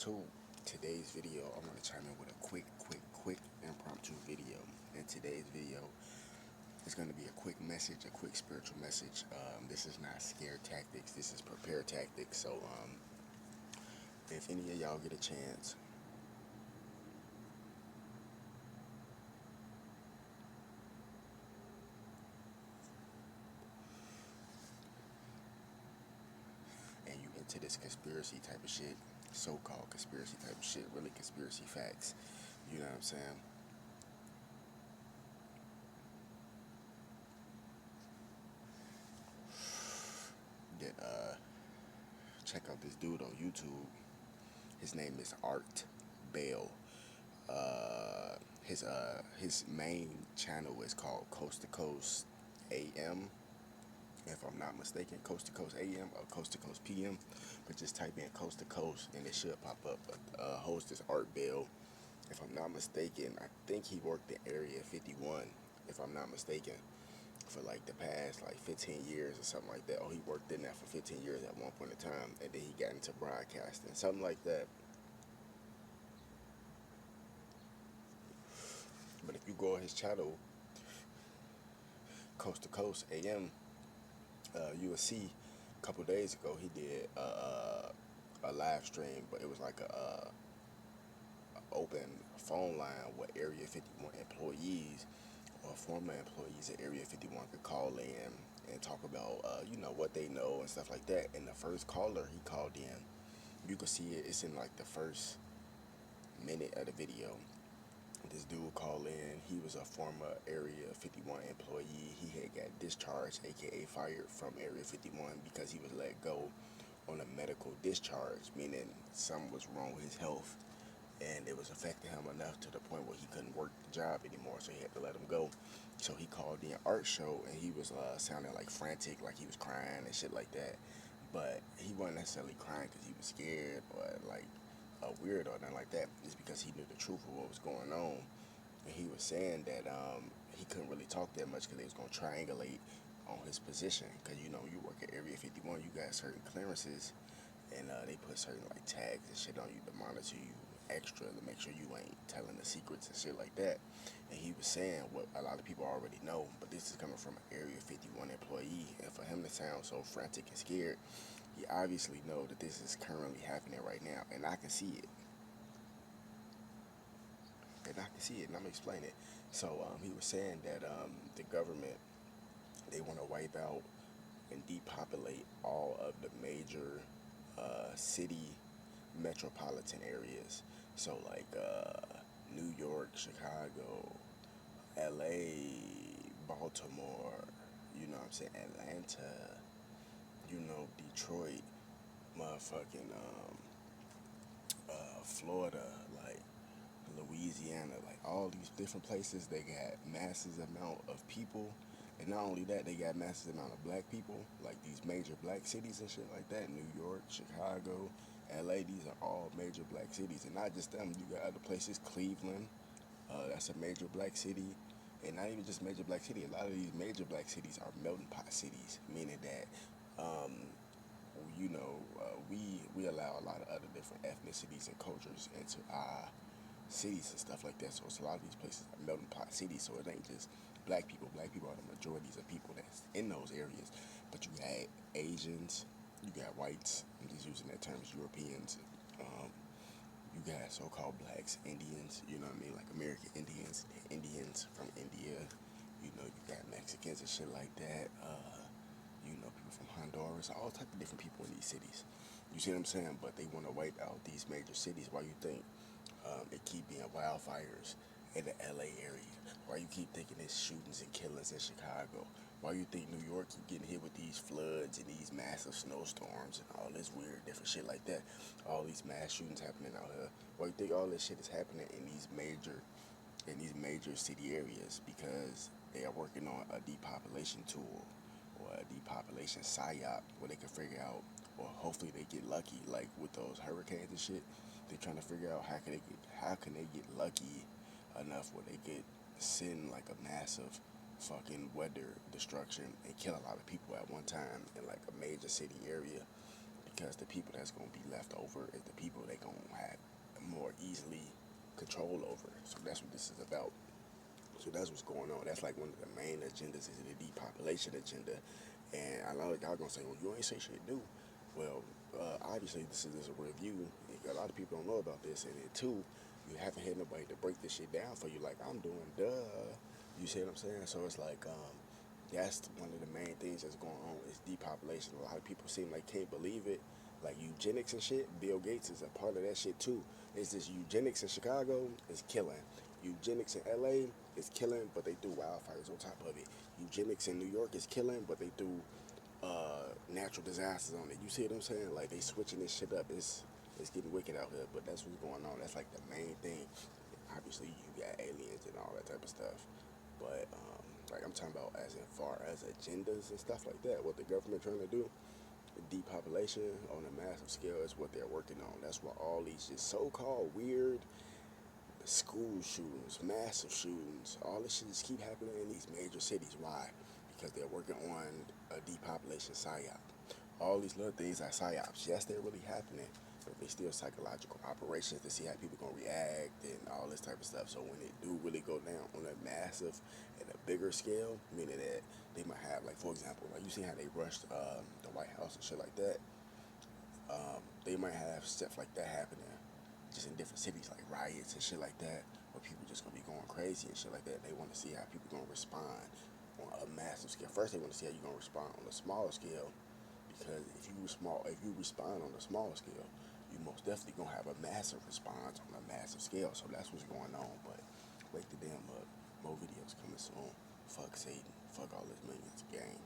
to today's video. I want to chime in with a quick impromptu video. In today's video, it's going to be a quick message, a quick spiritual message. This is not scare tactics. This is prepare tactics. So, if any of y'all get a chance, and you into this conspiracy type of shit, so-called conspiracy type of shit, really conspiracy facts, you know what I'm saying? That check out this dude on YouTube. His name is Art Bell. His main channel is called Coast to Coast AM, if I'm not mistaken, Coast to Coast AM or Coast to Coast PM. But just type in Coast to Coast and it should pop up. Host is Art Bell. If I'm not mistaken, I think he worked in Area 51. If I'm not mistaken, for like the past like 15 years or something like that. Oh, he worked in that for 15 years at one point in time, and then he got into broadcasting, something like that. But if you go on his channel, Coast to Coast AM, you will see a couple days ago he did a live stream, but it was like a open phone line with Area 51 employees or former employees at Area 51 could call in and talk about, what they know and stuff like that. And the first caller he called in, you can see it, it's in like the first minute of the video. This dude called in, he was a former Area 51 employee. He had got discharged, aka fired from Area 51 because he was let go on a medical discharge, meaning something was wrong with his health and it was affecting him enough to the point where he couldn't work the job anymore, so he had to let him go. So he called the art show, and he was sounding like frantic, like he was crying and shit like that. But he wasn't necessarily crying because he was scared or like a weirdo or nothing like that. It's because he knew the truth of what was going on. And he was saying that he couldn't really talk that much because they was going to triangulate on his position. Because, you work at Area 51, you got certain clearances, and they put certain like tags and shit on you to monitor you extra to make sure you ain't telling the secrets and shit like that. And he was saying what a lot of people already know, but this is coming from an Area 51 employee, and for him to sound so frantic and scared, he obviously know that this is currently happening right now, and I can see it. And I'm gonna explain it. So he was saying that the government, they want to wipe out and depopulate all of the major city metropolitan areas. So like New York, Chicago, LA, Baltimore, Atlanta, Detroit, motherfucking Florida, like Louisiana, like all these different places. They got massive amount of people, and not only that, they got massive amount of black people, like these major black cities and shit like that. New York, Chicago, LA, these are all major black cities, and not just them. You got other places, Cleveland, that's a major black city, and not even just major black city. A lot of these major black cities are melting pot cities, meaning that we allow a lot of other different ethnicities and cultures into our cities and stuff like that. So it's a lot of these places are melting pot cities. So it ain't just black people. Black people are the majorities of people that's in those areas. But you got Asians, you got whites. I'm just using that term as Europeans. You got so-called blacks, Indians. You know what I mean, like American Indians, Indians from India. You got Mexicans and shit like that. People from Honduras, all type of different people in these cities. You see what I'm saying? But they want to wipe out these major cities. Why you think it keep being wildfires in the LA area? Why you keep thinking there's shootings and killings in Chicago? Why you think New York keep getting hit with these floods and these massive snowstorms and all this weird different shit like that? All these mass shootings happening out here. Why you think all this shit is happening in these major city areas? Because they are working on a depopulation tool or a depopulation psyop where they can figure out, or hopefully they get lucky, like with those hurricanes and shit. They're trying to figure out how can they get lucky enough where they could send like a massive fucking weather destruction and kill a lot of people at one time in like a major city area. because the people that's gonna be left over is the people they gonna have more easily control over. So that's what this is about. So that's what's going on. That's like one of the main agendas is the depopulation agenda. And I know y'all gonna say, well, you ain't say shit new. Well, obviously this is a review. A lot of people don't know about this, and then two, you haven't had nobody to break this shit down for you like I'm doing. Duh, you see what I'm saying? So it's like that's one of the main things that's going on is depopulation. A lot of people seem like can't believe it, like eugenics and shit. Bill Gates is a part of that shit too. It's this eugenics in Chicago is killing. Eugenics in LA is killing, but they do wildfires on top of it. Eugenics in New York is killing, but they do natural disasters on it. You see what I'm saying? Like they switching this shit up. It's getting wicked out here, but that's what's going on. That's like the main thing. Obviously, you got aliens and all that type of stuff, but like I'm talking about as in far as agendas and stuff like that. What the government trying to do, depopulation on a massive scale is what they're working on. That's why all these just so-called weird school shootings, massive shootings, all this shit just keep happening in these major cities. Why? Because they're working on a depopulation psyop. All these little things are psyops. Yes, they're really happening, but they still psychological operations to see how people gonna react and all this type of stuff. So when it do really go down on a massive and a bigger scale, meaning that they might have, like for example, like you see how they rushed the White House and shit like that. They might have stuff like that happening just in different cities, like riots and shit like that, where people just gonna be going crazy and shit like that. They want to see how people gonna respond on a massive scale. First, they want to see how you gonna respond on a smaller scale, because if you respond on a smaller scale, you most definitely gonna have a massive response on a massive scale. So that's what's going on. But wake the damn up. More videos coming soon. Fuck Satan. Fuck all this millions game.